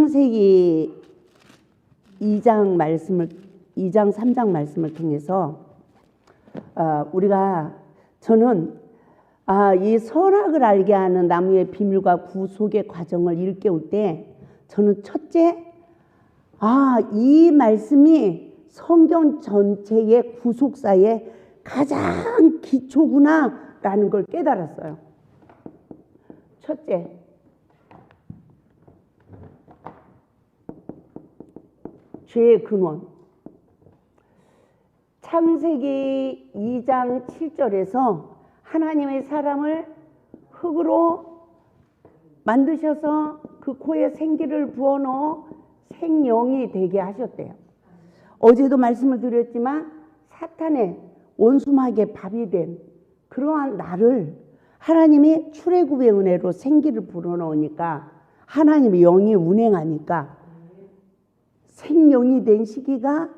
창세기 2장 3장 말씀을 통해서 저는 이 선악을 알게 하는 나무의 비밀과 구속의 과정을 일깨울 때 저는 첫째, 이 말씀이 성경 전체의 구속사의 가장 기초구나라는 걸 깨달았어요. 첫째, 죄의 근원. 창세기 2장 7절에서 하나님의 사람을 흙으로 만드셔서 그 코에 생기를 부어넣어 생명이 되게 하셨대요. 어제도 말씀을 드렸지만 사탄의 원수막의 밥이 된 그러한 나를 하나님이 출애굽의 은혜로 생기를 불어넣으니까 하나님의 영이 운행하니까 생명이 된 시기가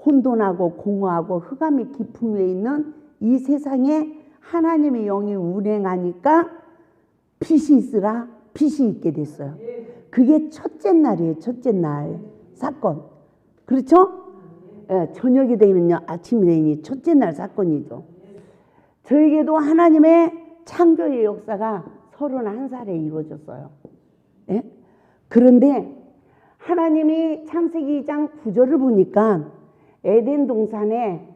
혼돈하고 공허하고 흑암이 깊은 위에 있는 이 세상에 하나님의 영이 운행하니까 빛이 있으라 빛이 있게 됐어요. 그게 첫째 날이에요. 첫째 날 사건. 그렇죠? 저녁이 되면요 아침이 되니 첫째 날 사건이죠. 저에게도 하나님의 창조의 역사가 31살에 이루어졌어요. 그런데 하나님이 창세기 2장 9절을 보니까 에덴 동산에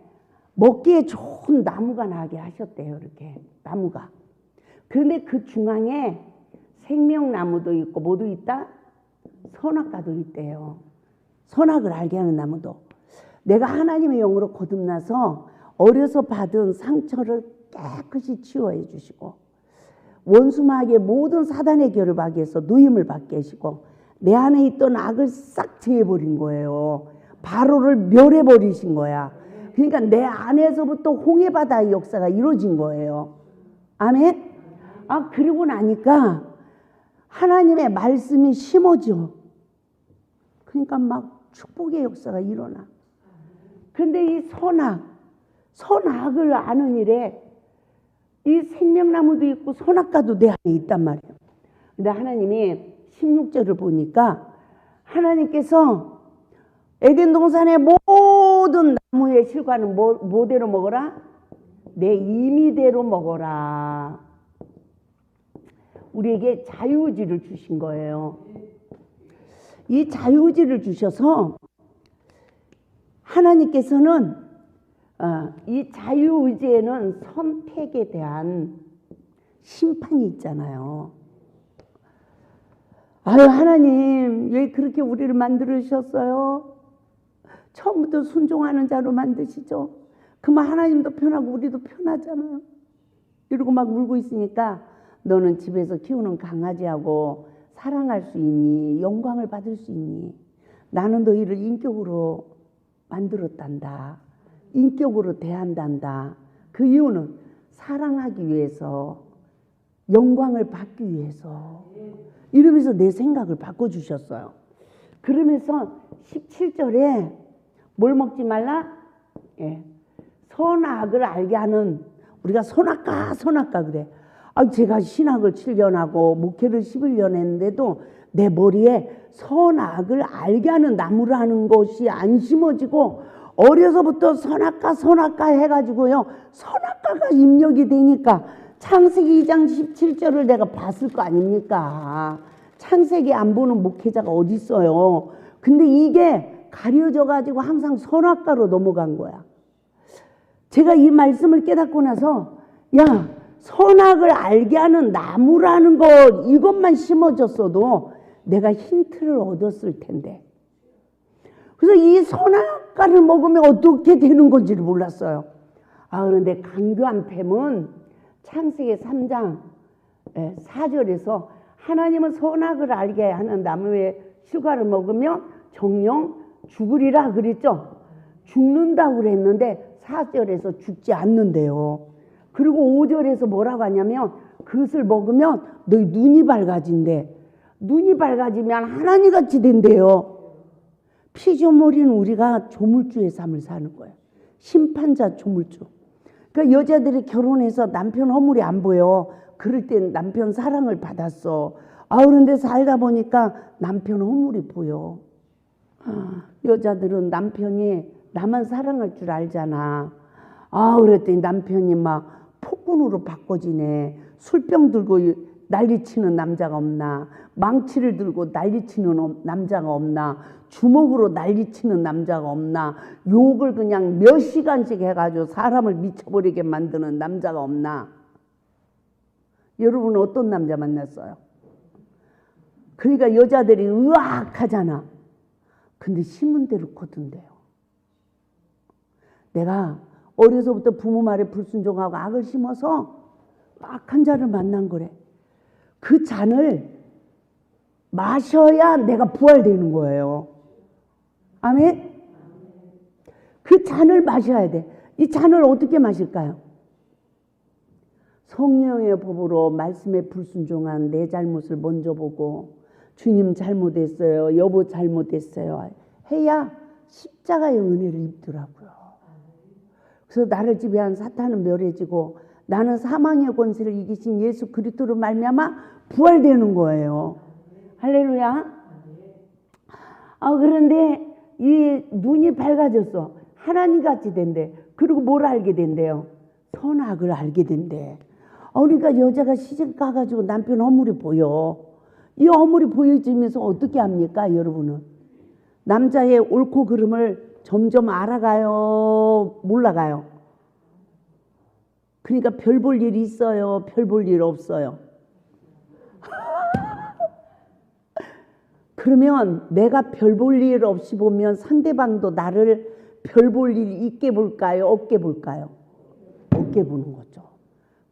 먹기에 좋은 나무가 나게 하셨대요. 이렇게 나무가. 그런데 그 중앙에 생명나무도 있고 뭐도 있다? 선악과도 있대요. 선악을 알게 하는 나무도. 내가 하나님의 영으로 거듭나서 어려서 받은 상처를 깨끗이 치유해 주시고 원수마귀의 모든 사단의 결박에서 누임을 받게 하시고 내 안에 있던 악을 싹 제해버린 거예요. 바로를 멸해버리신 거야. 그러니까 내 안에서부터 홍해바다의 역사가 이루어진 거예요. 아멘? 그리고 나니까 하나님의 말씀이 심어져. 그러니까 막 축복의 역사가 일어나. 그런데 이 선악을 아는 일에 이 생명나무도 있고 선악과도 내 안에 있단 말이에요. 근데 하나님이 16절을 보니까 하나님께서 에덴 동산의 모든 나무의 실과는 뭐대로 먹어라? 내 임의대로 먹어라. 우리에게 자유의지를 주신 거예요. 이 자유의지를 주셔서 하나님께서는 이 자유의지에는 선택에 대한 심판이 있잖아요. 하나님 왜 그렇게 우리를 만들으셨어요? 처음부터 순종하는 자로 만드시죠. 그만 하나님도 편하고 우리도 편하잖아요. 이러고 막 울고 있으니까 너는 집에서 키우는 강아지하고 사랑할 수 있니? 영광을 받을 수 있니? 나는 너희를 인격으로 만들었단다. 인격으로 대한단다. 그 이유는 사랑하기 위해서, 영광을 받기 위해서. 이러면서 내 생각을 바꿔주셨어요. 그러면서 17절에 뭘 먹지 말라? 선악을 알게 하는, 우리가 선악과 그래. 제가 신학을 7년 하고 목회를 11년 했는데도 내 머리에 선악을 알게 하는 나무라는 것이 안 심어지고 어려서부터 선악과 해가지고요. 선악과가 입력이 되니까 창세기 2장 17절을 내가 봤을 거 아닙니까? 창세기 안 보는 목회자가 어디 있어요? 근데 이게 가려져 가지고 항상 선악과로 넘어간 거야. 제가 이 말씀을 깨닫고 나서 선악을 알게 하는 나무라는 것 이것만 심어졌어도 내가 힌트를 얻었을 텐데. 그래서 이 선악과를 먹으면 어떻게 되는 건지를 몰랐어요. 그런데 강교한 팸은 창세기 3장 4절에서 하나님은 선악을 알게 하는 나무의 실과를 먹으면 정령 죽으리라 그랬죠. 죽는다고 그랬는데 4절에서 죽지 않는데요. 그리고 5절에서 뭐라고 하냐면 그것을 먹으면 너희 눈이 밝아진대. 눈이 밝아지면 하나님같이 된대요. 피조물인 우리가 조물주의 삶을 사는 거예요. 심판자 조물주. 그러니까 여자들이 결혼해서 남편 허물이 안 보여. 그럴 땐 남편 사랑을 받았어. 그런데 살다 보니까 남편 허물이 보여. 여자들은 남편이 나만 사랑할 줄 알잖아. 그랬더니 남편이 막 폭군으로 바꿔지네. 술병 들고 난리치는 남자가 없나, 망치를 들고 난리치는 남자가 없나, 주먹으로 난리치는 남자가 없나, 욕을 그냥 몇 시간씩 해가지고 사람을 미쳐버리게 만드는 남자가 없나. 여러분은 어떤 남자 만났어요? 그러니까 여자들이 의악하잖아. 근데 심은 대로 거둔대요. 내가 어려서부터 부모 말에 불순종하고 악을 심어서 악한 자를 만난 거래. 그 잔을 마셔야 내가 부활되는 거예요. 아멘? 그 잔을 마셔야 돼. 이 잔을 어떻게 마실까요? 성령의 법으로 말씀에 불순종한 내 잘못을 먼저 보고, 주님 잘못했어요, 여보 잘못했어요 해야 십자가의 은혜를 입더라고요. 그래서 나를 지배한 사탄은 멸해지고 나는 사망의 권세를 이기신 예수 그리스도로 말미암아 부활되는 거예요. 할렐루야. 그런데 이 눈이 밝아졌어. 하나님 같이 된대. 그리고 뭘 알게 된대요? 선악을 알게 된대. 그러니까 여자가 시집 가가지고 남편 허물이 보여. 이 허물이 보여지면서 어떻게 합니까, 여러분은? 남자의 옳고 그름을 점점 알아가요, 몰라가요? 그러니까 별 볼 일이 있어요, 별 볼 일 없어요? 그러면 내가 별 볼 일 없이 보면 상대방도 나를 별 볼 일 있게 볼까요, 없게 볼까요? 없게 보는 거죠.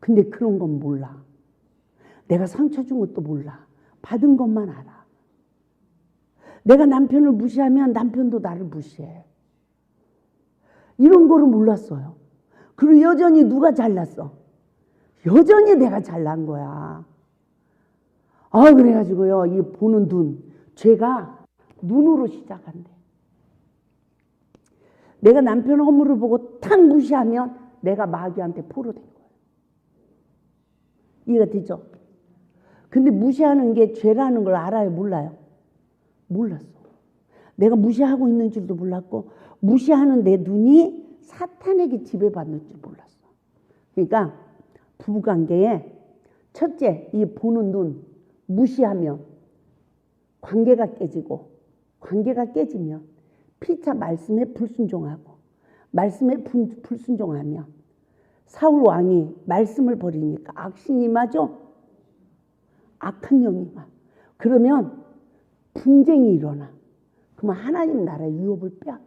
근데 그런 건 몰라. 내가 상처 준 것도 몰라. 받은 것만 알아. 내가 남편을 무시하면 남편도 나를 무시해. 이런 거를 몰랐어요. 그리고 여전히 누가 잘났어? 여전히 내가 잘난 거야. 그래가지고요, 이 보는 눈, 죄가 눈으로 시작한대. 내가 남편 허물을 보고 탁 무시하면 내가 마귀한테 포로된 거예요. 이해가 되죠? 근데 무시하는 게 죄라는 걸 알아요, 몰라요? 몰랐어. 내가 무시하고 있는 줄도 몰랐고, 무시하는 내 눈이 사탄에게 지배받는 줄 몰랐어. 그러니까 부부관계에 첫째, 이 보는 눈, 무시하면 관계가 깨지고, 관계가 깨지면 피차 말씀에 불순종하고, 말씀에 불순종하면 사울 왕이 말씀을 버리니까 악신이 임하죠. 악한 영이 임하. 그러면 분쟁이 일어나. 그러면 하나님 나라의 유업을 빼앗겨.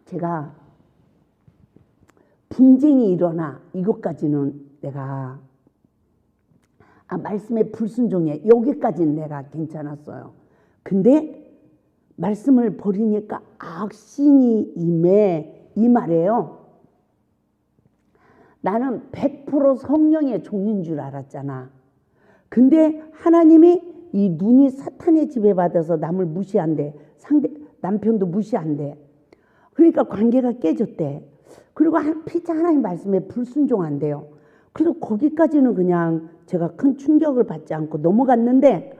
제가 분쟁이 일어나, 이것까지는 내가 말씀에 불순종해, 여기까지는 내가 괜찮았어요. 근데 말씀을 버리니까 악신이 임해, 이 말이에요. 나는 100% 성령의 종인 줄 알았잖아. 근데 하나님이 이 눈이 사탄의 지배받아서 남을 무시한대. 남편도 무시한대. 그러니까 관계가 깨졌대. 그리고 피차 하나님 말씀에 불순종한대요. 그래서 거기까지는 그냥 제가 큰 충격을 받지 않고 넘어갔는데,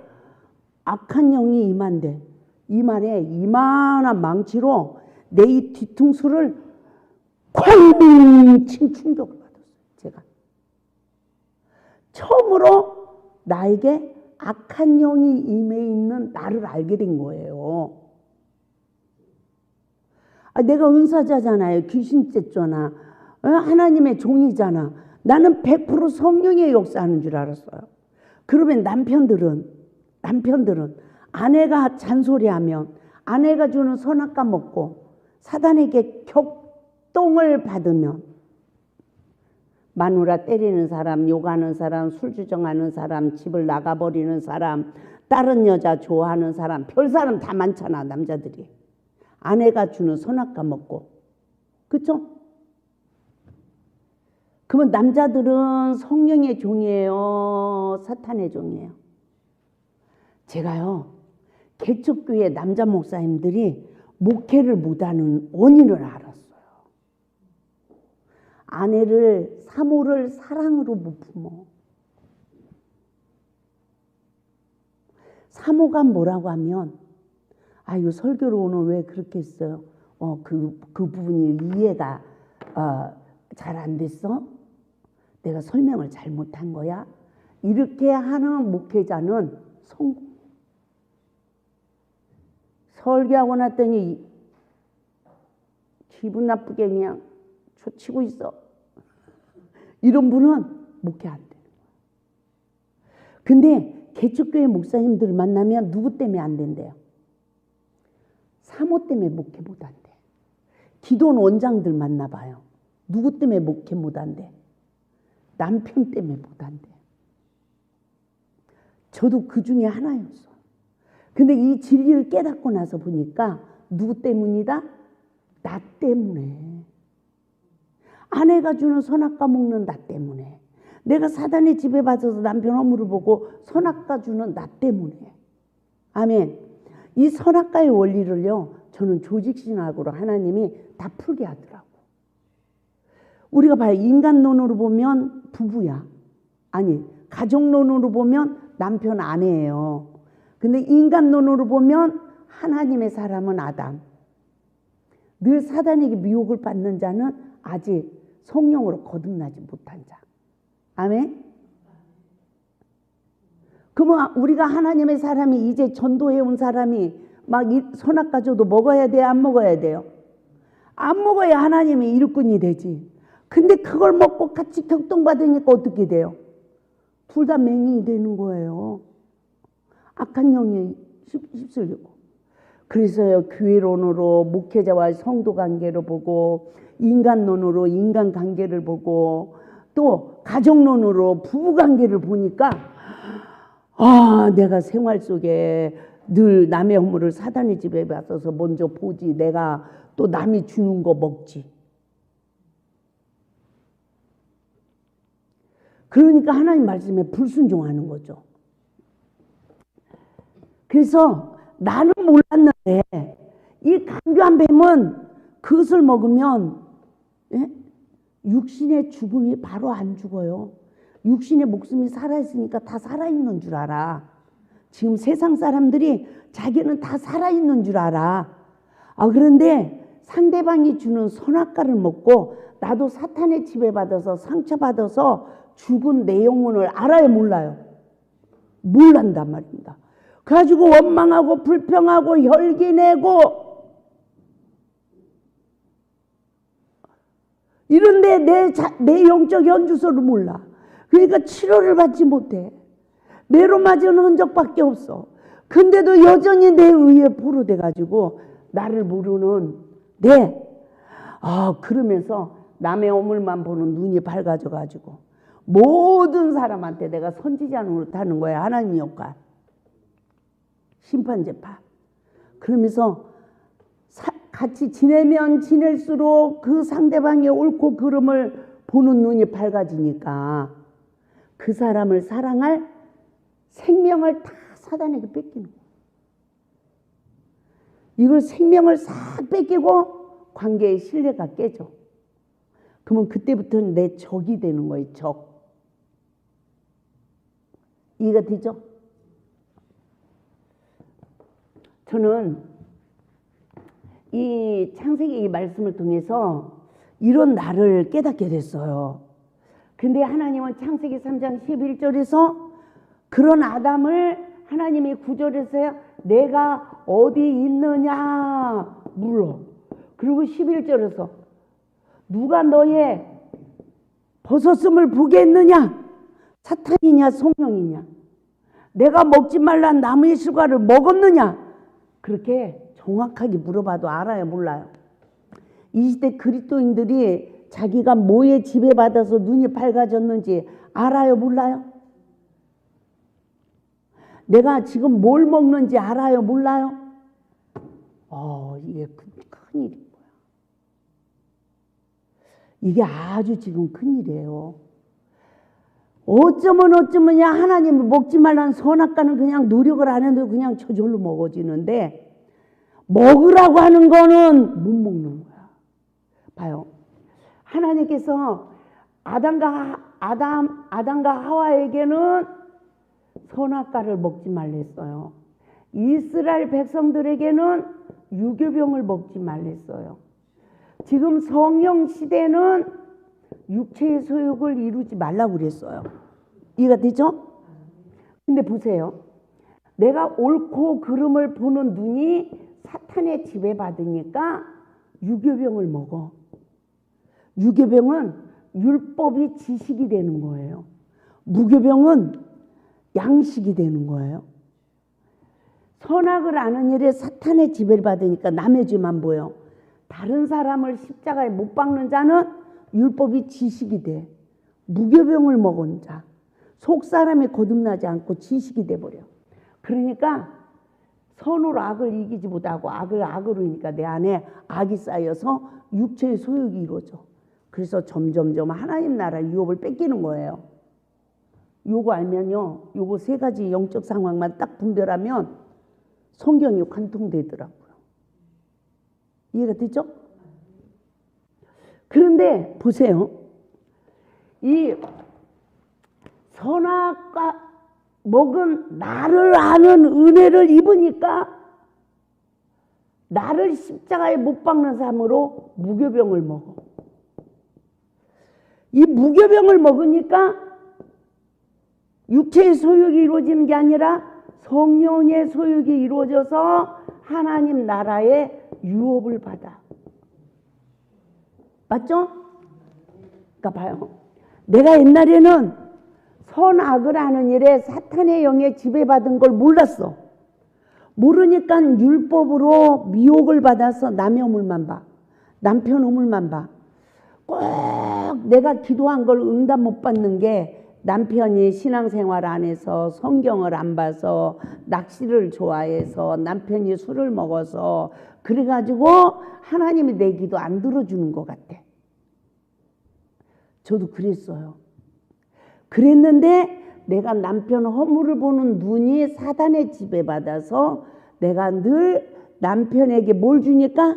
악한 영이 임한대. 이 말에 이만한 망치로 내 이 뒤통수를 쾅 친 충격을 받았어요. 제가 처음으로 나에게 악한 영이 임해 있는 나를 알게 된 거예요. 내가 은사자잖아요. 귀신 쨌잖아. 하나님의 종이잖아. 나는 100% 성령의 역사하는 줄 알았어요. 그러면 남편들은 아내가 잔소리하면, 아내가 주는 선악과 먹고 사단에게 격동을 받으면, 마누라 때리는 사람, 욕하는 사람, 술 주정하는 사람, 집을 나가버리는 사람, 다른 여자 좋아하는 사람, 별 사람 다 많잖아, 남자들이. 아내가 주는 선악과 먹고. 그렇죠? 그러면 남자들은 성령의 종이에요, 사탄의 종이에요? 제가요, 개척교회 남자 목사님들이 목회를 못하는 원인을 알았어요. 아내를 사모를 사랑으로 못 품어. 사모가 뭐라고 하면 이 설교를 오늘 왜 그렇게 했어요? 그 부분이 이해가 잘 안 됐어? 내가 설명을 잘못한 거야? 이렇게 하는 목회자는 성공. 설교하고 났더니 기분 나쁘게 그냥 초치고 있어. 이런 분은 목회 안 돼. 근데 개척교회 목사님들 만나면 누구 때문에 안 된대요? 사모 때문에 목회 못 한대. 기도원 원장들 만나봐요. 누구 때문에 목회 못 한대? 남편 때문에 못 한대. 저도 그 중에 하나였어. 근데 이 진리를 깨닫고 나서 보니까 누구 때문이다? 나 때문에. 아내가 주는 선악과 먹는 나 때문에. 내가 사단의 집에 빠져서 남편 허물을 보고 선악과 주는 나 때문에. 아멘. 이 선악과의 원리를요, 저는 조직신학으로 하나님이 다 풀게 하더라고. 우리가 봐요. 인간론으로 보면 부부야. 아니, 가정론으로 보면 남편 아내예요. 근데 인간론으로 보면 하나님의 사람은 아담. 늘 사단에게 미혹을 받는 자는 아직 성령으로 거듭나지 못한 자. 아멘? 그러면 우리가 하나님의 사람이 이제 전도해온 사람이 막 선악과 줘도 먹어야 돼요? 안 먹어야 돼요? 안 먹어야 하나님의 일꾼이 되지. 근데 그걸 먹고 같이 격동받으니까 어떻게 돼요? 둘 다 맹인이 되는 거예요. 악한 영에 휩쓸리고. 그래서요, 교회론으로 목회자와 성도 관계를 보고, 인간론으로 인간 관계를 보고, 또 가정론으로 부부 관계를 보니까 내가 생활 속에 늘 남의 허물을 사단의 집에 와서 먼저 보지. 내가 또 남이 주는 거 먹지. 그러니까 하나님 말씀에 불순종하는 거죠. 그래서 나는 몰랐는데 이 간교한 뱀은 그것을 먹으면 육신의 죽음이 바로 안 죽어요. 육신의 목숨이 살아있으니까 다 살아있는 줄 알아. 지금 세상 사람들이 자기는 다 살아있는 줄 알아. 그런데 상대방이 주는 선악과를 먹고 나도 사탄의 지배받아서 상처받아서 죽은 내 영혼을 알아요, 몰라요? 몰란단 말입니다. 그래가지고 원망하고 불평하고 혈기내고 이런데 내 영적 연주소를 몰라. 그러니까 치료를 받지 못해. 매로 맞은 흔적밖에 없어. 근데도 여전히 내 의에 포로돼가지고 나를 모르는 그러면서 남의 허물만 보는 눈이 밝아져가지고 모든 사람한테 내가 선지자 노릇하는 거야. 하나님 역할. 심판재판. 그러면서 같이 지내면 지낼수록 그 상대방의 옳고 그름을 보는 눈이 밝아지니까 그 사람을 사랑할 생명을 다 사단에게 뺏기는 거예요. 이걸 생명을 싹 뺏기고 관계의 신뢰가 깨져. 그러면 그때부터는 내 적이 되는 거예요. 적. 이해가 되죠? 저는 이 창세기 이 말씀을 통해서 이런 나를 깨닫게 됐어요. 근데 하나님은 창세기 3장 11절에서 그런 아담을 하나님이 구절했어요. 내가 어디 있느냐 물어. 그리고 11절에서 누가 너의 벗었음을 보겠느냐? 사탄이냐 성령이냐? 내가 먹지 말란 나무의 실과를 먹었느냐? 그렇게 정확하게 물어봐도 알아요, 몰라요? 이 시대 그리스도인들이 자기가 뭐에 지배받아서 눈이 밝아졌는지 알아요, 몰라요? 내가 지금 뭘 먹는지 알아요, 몰라요? 이게 큰일인 거야. 이게 아주 지금 큰일이에요. 어쩌면야 하나님을 먹지 말라는 선악과는 그냥 노력을 안 해도 그냥 저절로 먹어지는데 먹으라고 하는 거는 못 먹는 거야. 봐요. 하나님께서 아담과 하와에게는 선악과를 먹지 말랬어요. 이스라엘 백성들에게는 유교병을 먹지 말랬어요. 지금 성령 시대는 육체의 소욕을 이루지 말라고 그랬어요. 이해가 되죠? 근데 보세요. 내가 옳고 그름을 보는 눈이 사탄의 지배받으니까 유교병을 먹어. 유교병은 율법이 지식이 되는 거예요. 무교병은 양식이 되는 거예요. 선악을 아는 일에 사탄의 지배를 받으니까 남의 죄만 보여. 다른 사람을 십자가에 못 박는 자는 율법이 지식이 돼. 무교병을 먹은 자. 속 사람이 거듭나지 않고 지식이 돼버려. 그러니까 선으로 악을 이기지 못하고 악을 악으로 하니까 내 안에 악이 쌓여서 육체의 소욕이 이루어져. 그래서 점점점 하나님 나라 유업을 뺏기는 거예요. 요거 알면요. 요거 세 가지 영적 상황만 딱 분별하면 성경이 관통되더라고요. 이해가 되죠? 그런데 보세요. 이 선악과 먹은 나를 아는 은혜를 입으니까 나를 십자가에 못 박는 삶으로 무교병을 먹어. 이 무교병을 먹으니까 육체의 소욕이 이루어지는 게 아니라 성령의 소욕이 이루어져서 하나님 나라의 유업을 받아. 맞죠? 그러니까 봐요. 내가 옛날에는 선악을 하는 일에 사탄의 영에 지배받은 걸 몰랐어. 모르니까 율법으로 미혹을 받아서 남의 허물만 봐. 남편 허물만 봐. 꼭 내가 기도한 걸 응답 못 받는 게 남편이 신앙생활 안 해서 성경을 안 봐서 낚시를 좋아해서 남편이 술을 먹어서 그래가지고 하나님이 내 기도 안 들어주는 것 같아. 저도 그랬어요. 그랬는데 내가 남편 허물을 보는 눈이 사단의 지배받아서 내가 늘 남편에게 뭘 주니까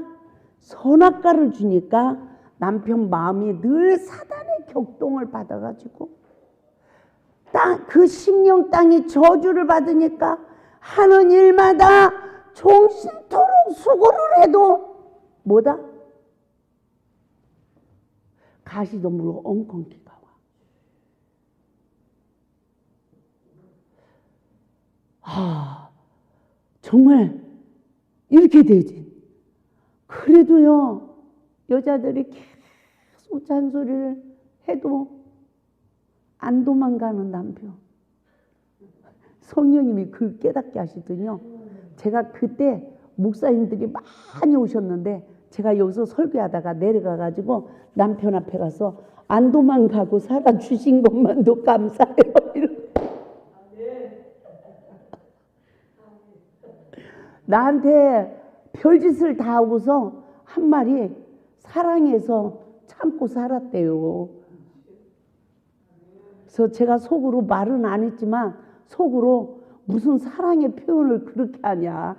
선악과를 주니까 남편 마음이 늘 사단의 격동을 받아가지고 그 심령 땅이 저주를 받으니까 하는 일마다 종신토록 수고를 해도 뭐다? 가시덤불로 엉겅퀴가 와. 정말 이렇게 되지. 그래도요 여자들이 계속 잔소리를 해도 안 도망가는 남편. 성령님이 그걸 깨닫게 하시더니요. 제가 그때 목사님들이 많이 오셨는데 제가 여기서 설교하다가 내려가가지고 남편 앞에 가서 안 도망가고 살아주신 것만도 감사해요. 나한테 별짓을 다 하고서 한 말이 사랑해서 참고 살았대요. 그래서 제가 속으로 말은 안 했지만 속으로 무슨 사랑의 표현을 그렇게 하냐.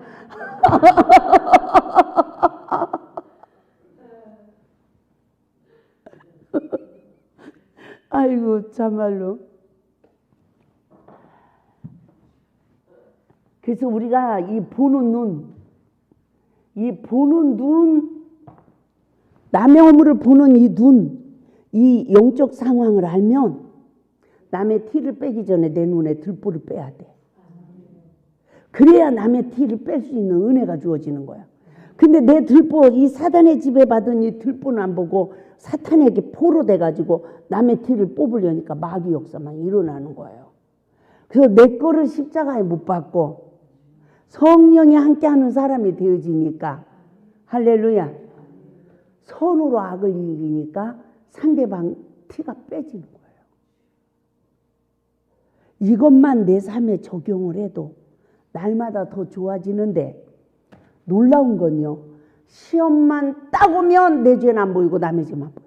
아이고 참말로. 그래서 우리가 이 보는 눈, 남의 허물을 보는 이 눈, 이 영적 상황을 알면 남의 티를 빼기 전에 내 눈에 들보를 빼야 돼. 그래야 남의 티를 뺄 수 있는 은혜가 주어지는 거야. 근데 내 들보, 이 사단의 지배받은 이 들보는 안 보고 사탄에게 포로 돼가지고 남의 티를 뽑으려니까 마귀 역사만 일어나는 거예요. 그래서 내 거를 십자가에 못 박고 성령이 함께하는 사람이 되어지니까 할렐루야. 선으로 악을 이기니까 상대방 티가 빼지는 거예요. 이것만 내 삶에 적용을 해도 날마다 더 좋아지는데 놀라운 건요. 시험만 딱 오면 내 죄는 안 보이고 남의 죄만 보여.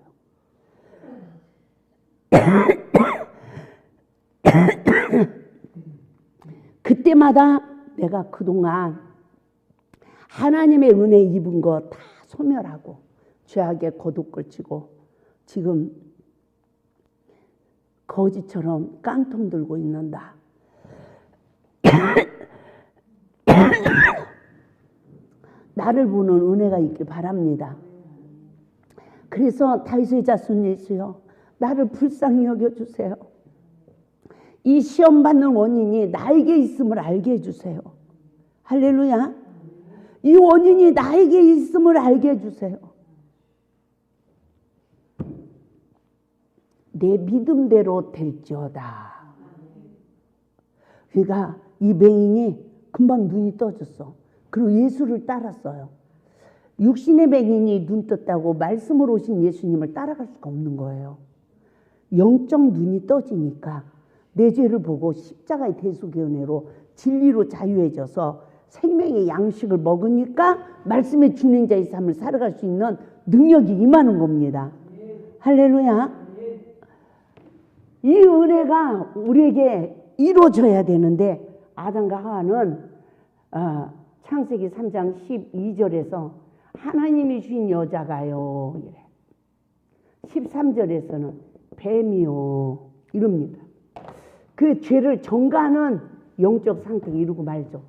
그때마다 내가 그동안 하나님의 은혜 입은 거 다 소멸하고 죄악에 거듭 걸치고 지금 거지처럼 깡통 들고 있는다. 나를 보는 은혜가 있길 바랍니다. 그래서 다윗의 자손 예수여, 나를 불쌍히 여겨주세요. 이 시험 받는 원인이 나에게 있음을 알게 해주세요. 할렐루야. 이 원인이 나에게 있음을 알게 해주세요. 내 믿음대로 될지어다. 그러니까 이 맹인이 금방 눈이 떠졌어. 그리고 예수를 따랐어요. 육신의 맹인이 눈 떴다고 말씀으로 오신 예수님을 따라갈 수가 없는 거예요. 영적 눈이 떠지니까 내 죄를 보고 십자가의 대속의 은혜로 진리로 자유해져서 생명의 양식을 먹으니까 말씀의 준행자의 삶을 살아갈 수 있는 능력이 임하는 겁니다. 할렐루야. 이 은혜가 우리에게 이루어져야 되는데 아담과 하와는 창세기 3장 12절에서 하나님이 주신 여자가요, 13절에서는 뱀이요 이럽니다. 그 죄를 전가하는 영적 상태가 이루고 말죠.